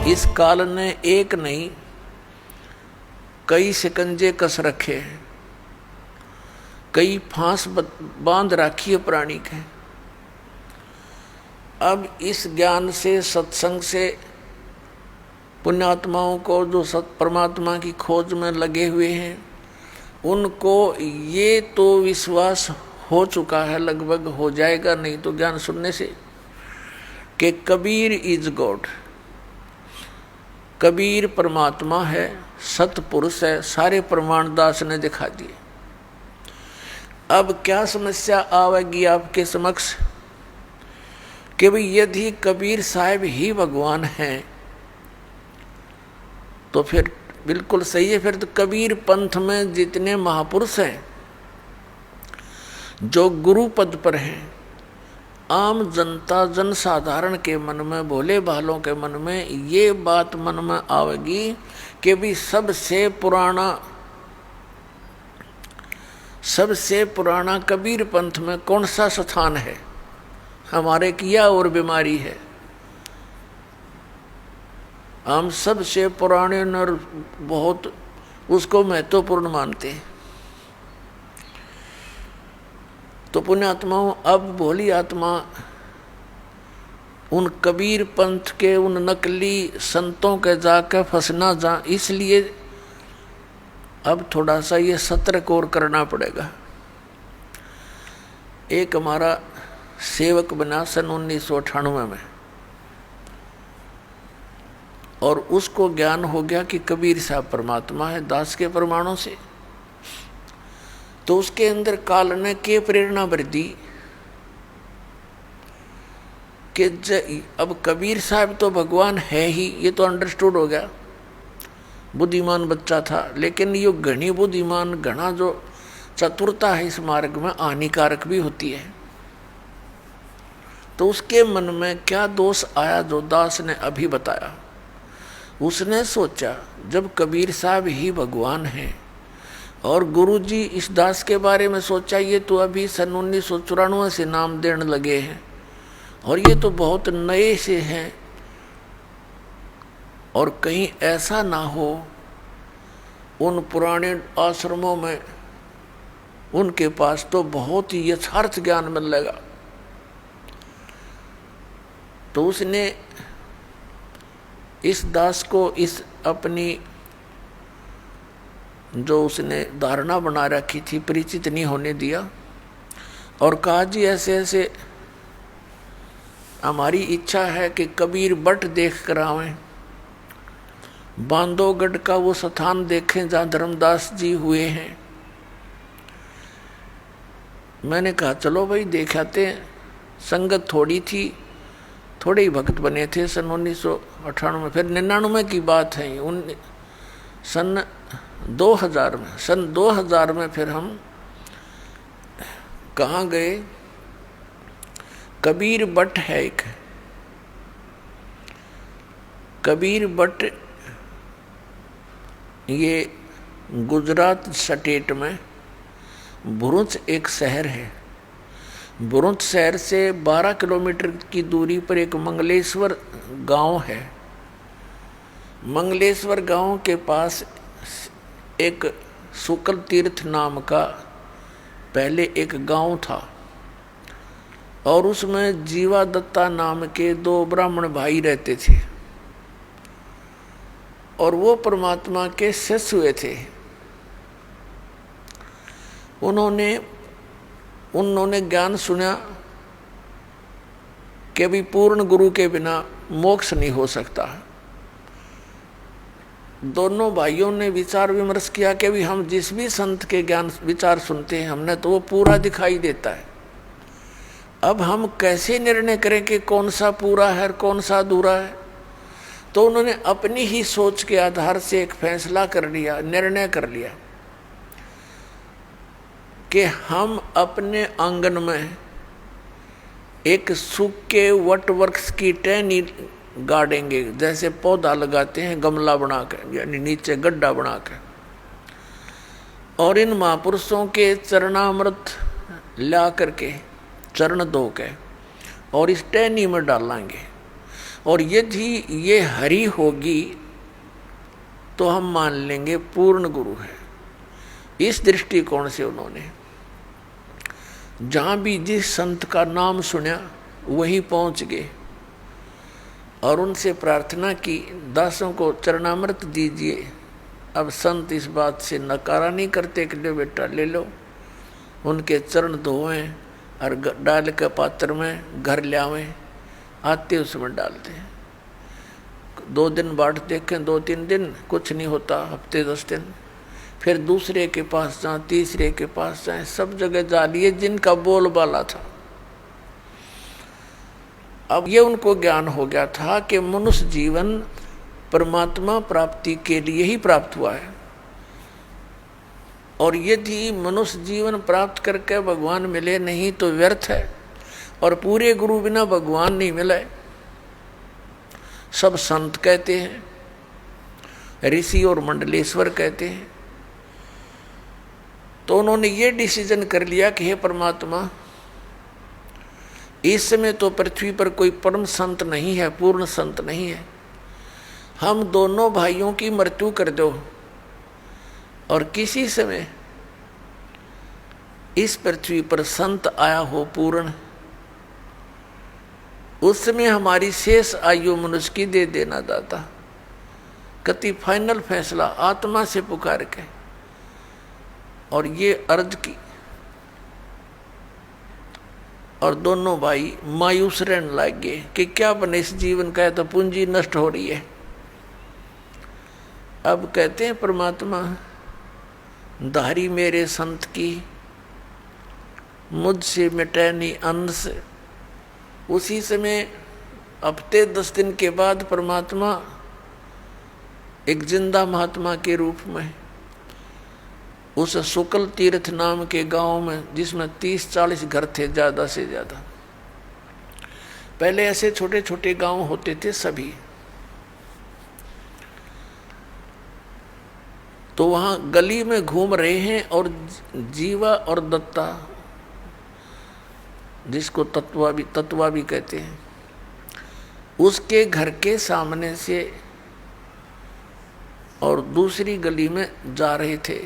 इस काल ने एक नहीं कई शिकंजे कस रखे हैं, कई फांस बांध राखी है प्राणी के। अब इस ज्ञान से, सत्संग से पुण्यात्माओं को जो सत परमात्मा की खोज में लगे हुए हैं, उनको ये तो विश्वास हो चुका है, लगभग हो जाएगा नहीं तो ज्ञान सुनने से, कि कबीर इज गॉड, कबीर परमात्मा है, सतपुरुष है। सारे प्रमाण दास ने दिखा दिए। अब क्या समस्या आवेगी आपके समक्ष कि भाई यदि कबीर साहब ही भगवान हैं तो फिर बिल्कुल सही है। फिर तो कबीर पंथ में जितने महापुरुष हैं जो गुरु पद पर हैं, आम जनता जनसाधारण के मन में, भोले भालों के मन में ये बात मन में आवेगी कि भी सबसे पुराना कबीर पंथ में कौन सा स्थान है, हमारे किया और बीमारी है। हम सबसे पुराने नर बहुत उसको महत्वपूर्ण मानते हैं। तो पुण्यात्माओं, अब भोली आत्मा उन कबीर पंथ के उन नकली संतों के जाकर फंसना जा, इसलिए अब थोड़ा सा ये सतर्क और करना पड़ेगा। एक हमारा सेवक बना सन 1998 में, और उसको ज्ञान हो गया कि कबीर साहब परमात्मा है दास के प्रमाणों से। तो उसके अंदर काल ने के प्रेरणा भर दी कि अब कबीर साहब तो भगवान है ही, ये तो अंडरस्टूड हो गया। बुद्धिमान बच्चा था, लेकिन ये घनी बुद्धिमान, घना जो चतुरता है इस मार्ग में हानिकारक भी होती है। तो उसके मन में क्या दोष आया जो दास ने अभी बताया। उसने सोचा जब कबीर साहब ही भगवान हैं और गुरुजी इस दास के बारे में सोचा, ये तो अभी सन 1994 से नाम देने लगे हैं और ये तो बहुत नए से हैं, और कहीं ऐसा ना हो उन पुराने आश्रमों में उनके पास तो बहुत ही यथार्थ ज्ञान मिलेगा। तो उसने इस दास को इस अपनी जो उसने धारणा बना रखी थी परिचित नहीं होने दिया, और कहा जी ऐसे ऐसे हमारी इच्छा है कि कबीर बट देख कर आवें, बांधवगढ़ का वो स्थान देखें जहाँ धर्मदास जी हुए हैं। मैंने कहा चलो भाई देख आते हैं। संगत थोड़ी थी, थोड़े ही भक्त बने थे सन 1998 में। फिर 99 की बात है, सन 2000 में फिर हम कहाँ गए, कबीर बट है एक, कबीर बट ये गुजरात स्टेट में भरूच एक शहर है। भरूच शहर से 12 किलोमीटर की दूरी पर एक मंगलेश्वर गांव है। मंगलेश्वर गांव के पास एक शुक्ल तीर्थ नाम का पहले एक गांव था, और उसमें जीवा दत्ता नाम के 2 ब्राह्मण भाई रहते थे, और वो परमात्मा के शिष्य हुए थे। उन्होंने ज्ञान सुना कि अभी पूर्ण गुरु के बिना मोक्ष नहीं हो सकता। दोनों भाइयों ने विचार विमर्श किया कि अभी हम जिस भी संत के ज्ञान विचार सुनते हैं हमने तो वो पूरा दिखाई देता है, अब हम कैसे निर्णय करें कि कौन सा पूरा है और कौन सा अधूरा है। तो उन्होंने अपनी ही सोच के आधार से एक फैसला कर लिया, निर्णय कर लिया कि हम अपने आंगन में एक सूखे वट वृक्ष की टहनी गाड़ेंगे, जैसे पौधा लगाते हैं गमला बनाकर, यानी नीचे गड्ढा बनाकर, और इन महापुरुषों के चरणामृत ला करके चरण धो के और इस टहनी में डालेंगे, और यदि ये हरी होगी तो हम मान लेंगे पूर्ण गुरु है। इस दृष्टिकोण से उन्होंने जहाँ भी जिस संत का नाम सुना वहीं पहुँच गए और उनसे प्रार्थना की, दासों को चरणामृत दीजिए। अब संत इस बात से नकारा नहीं करते कि लो बेटा ले लो, उनके चरण धोएं और डाल के पात्र में घर ले आवें, आते उसमें डालते हैं। 2 दिन बाट देखें, 2-3 दिन कुछ नहीं होता, हफ्ते 10 दिन, फिर दूसरे के पास जाएं, तीसरे के पास जाएं, सब जगह जा लिए जिनका बोलबाला था। अब ये उनको ज्ञान हो गया था कि मनुष्य जीवन परमात्मा प्राप्ति के लिए ही प्राप्त हुआ है, और यदि मनुष्य जीवन प्राप्त करके भगवान मिले नहीं तो व्यर्थ है, और पूरे गुरु बिना भगवान नहीं मिले। सब संत कहते हैं, ऋषि और मंडलेश्वर कहते हैं। तो उन्होंने ये डिसीजन कर लिया कि हे परमात्मा, इस समय तो पृथ्वी पर कोई परम संत नहीं है, पूर्ण संत नहीं है, हम दोनों भाइयों की मृत्यु कर दो, और किसी समय इस पृथ्वी पर संत आया हो पूर्ण, उस समय हमारी शेष आयु मनुष्य की दे देना दाता। कति फाइनल फैसला आत्मा से पुकार के और ये अर्ज की, और दोनों भाई मायूस रहने लग गए कि क्या बने इस जीवन का, है तो पूंजी नष्ट हो रही है। अब कहते हैं परमात्मा, धारी मेरे संत की मुझसे मिटे नहीं अंश। उसी समय हफ्ते 10 दिन के बाद परमात्मा एक जिंदा महात्मा के रूप में उस शुक्ल तीर्थ नाम के गांव में, जिसमें 30-40 घर थे ज़्यादा से ज़्यादा, पहले ऐसे छोटे छोटे गांव होते थे सभी, तो वहाँ गली में घूम रहे हैं और जीवा और दत्ता, जिसको तत्वा भी कहते हैं, उसके घर के सामने से और दूसरी गली में जा रहे थे।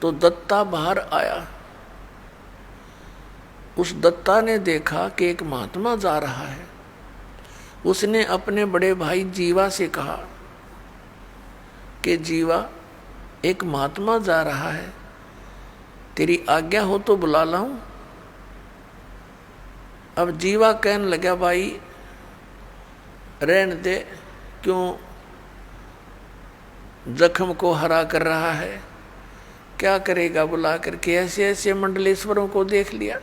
तो दत्ता बाहर आया। उस दत्ता ने देखा कि एक महात्मा जा रहा है। उसने अपने बड़े भाई जीवा से कहा कि जीवा, एक महात्मा जा रहा है, तेरी आज्ञा हो तो बुला लाऊं। अब जीवा कहने लगा, भाई रहने दे, क्यों जख्म को हरा कर रहा है, क्या करेगा बुला करके। ऐसे ऐसे मंडलेश्वरों को देख लिया,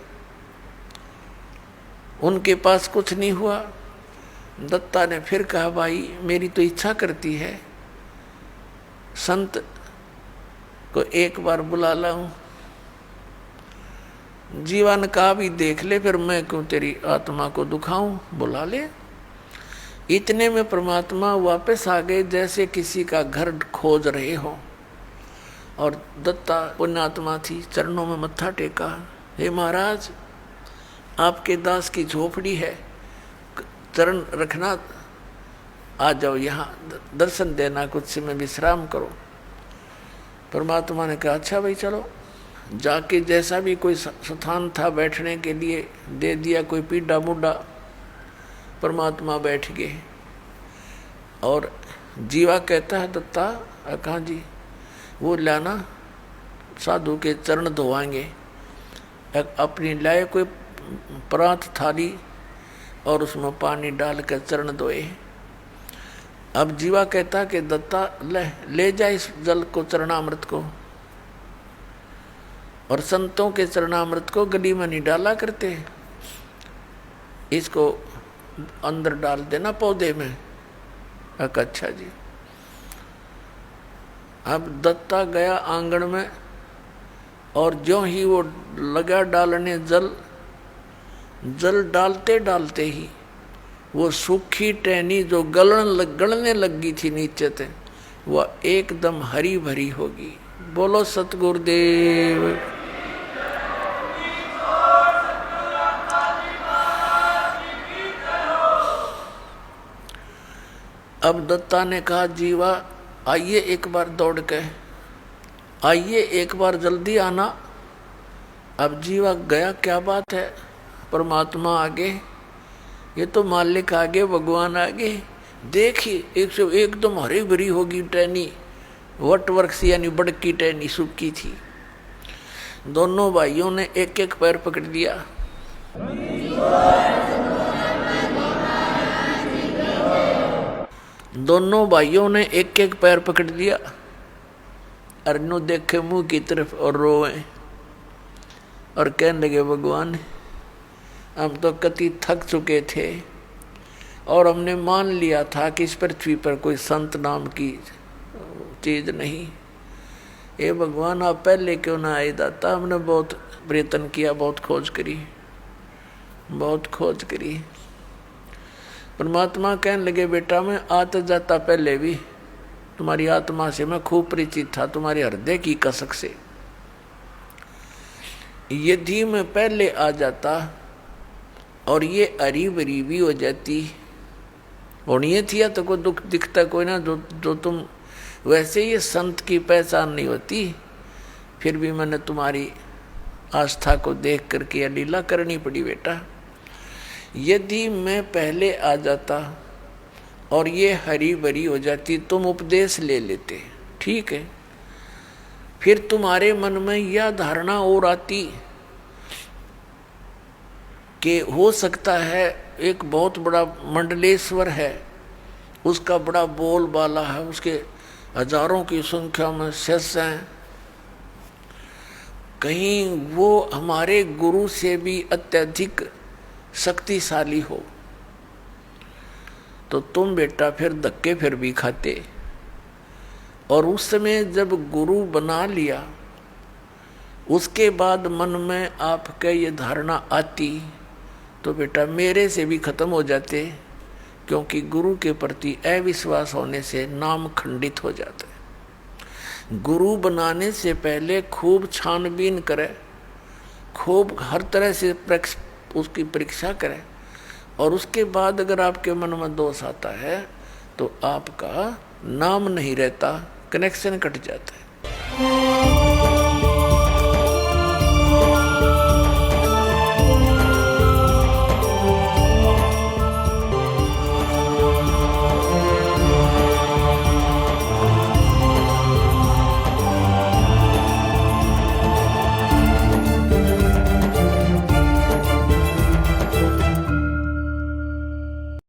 उनके पास कुछ नहीं हुआ। दत्ता ने फिर कहा, भाई मेरी तो इच्छा करती है संत को एक बार बुला लाऊं। जीवन का भी देख ले, फिर मैं क्यों तेरी आत्मा को दुखाऊं, बुला ले। इतने में परमात्मा वापस आ गए, जैसे किसी का घर खोज रहे हो। और दत्ता पुण्यात्मा थी, चरणों में मत्था टेका, हे महाराज आपके दास की झोपड़ी है, चरण रखना, आ जाओ यहाँ दर्शन देना, कुछ समय विश्राम करो। परमात्मा ने कहा, अच्छा भाई चलो। जाके जैसा भी कोई स्थान था बैठने के लिए दे दिया, कोई पीढ़ा मुड्डा, परमात्मा बैठ गए। और जीवा कहता है, दत्ता कहाँ जी, वो लाना, साधु के चरण धोवाएंगे। अपनी लाए कोई प्रांत थाली और उसमें पानी डाल कर चरण धोए। अब जीवा कहता कि दत्ता ले जा इस जल को, चरणामृत को, और संतों के चरणामृत को गली में नहीं डाला करते, इसको अंदर डाल देना पौधे में। अच्छा जी। अब दत्ता गया आंगन में, और जो ही वो लगा डालने जल डालते डालते ही वो सूखी टहनी जो गलने लगी थी नीचे से, वह एकदम हरी भरी होगी। बोलो सतगुरुदेव। अब दत्ता ने कहा जीवा आइए एक बार दौड़ के, आइए एक बार जल्दी आना। अब जीवा गया, क्या बात है, परमात्मा आगे, ये तो मालिक आगे, भगवान आगे। देखिए एकदम हरी भरी होगी टहनी, वट वृक्ष यानी बड़की टहनी सूखी थी। दोनों भाइयों ने एक एक पैर पकड़ लिया। दोनों भाइयों ने एक एक पैर पकड़ लिया। अरनू देखे मुंह की तरफ और रोए और कहने लगे भगवान हम तो कति थक चुके थे और हमने मान लिया था कि इस पृथ्वी पर कोई संत नाम की चीज नहीं। ये भगवान आप पहले क्यों ना आए दाता, हमने बहुत प्रयत्न किया, बहुत खोज करी, बहुत खोज करी। परमात्मा कहने लगे बेटा मैं आता जाता पहले भी तुम्हारी आत्मा से मैं खूब परिचित था, तुम्हारे हृदय की कसक से। यदि मैं पहले आ जाता और ये अरी बरी भी हो जाती और ये थी तो कोई दुख दिखता कोई ना, जो तुम वैसे ये संत की पहचान नहीं होती, फिर भी मैंने तुम्हारी आस्था को देख करके यह लीला करनी पड़ी बेटा। यदि मैं पहले आ जाता और ये हरी भरी हो जाती, तुम उपदेश ले लेते, ठीक है, फिर तुम्हारे मन में यह धारणा और आती कि हो सकता है एक बहुत बड़ा मंडलेश्वर है, उसका बड़ा बोलबाला है, उसके हजारों की संख्या में शिष्य हैं, कहीं वो हमारे गुरु से भी अत्यधिक शक्तिशाली हो, तो तुम बेटा फिर धक्के फिर भी खाते। और उस समय जब गुरु बना लिया उसके बाद मन में आपके ये धारणा आती तो बेटा मेरे से भी खत्म हो जाते, क्योंकि गुरु के प्रति अविश्वास होने से नाम खंडित हो जाता है। गुरु बनाने से पहले खूब छानबीन करे, खूब हर तरह से उसकी परीक्षा करे, और उसके बाद अगर आपके मन में दोष आता है तो आपका नाम नहीं रहता, कनेक्शन कट जाता है।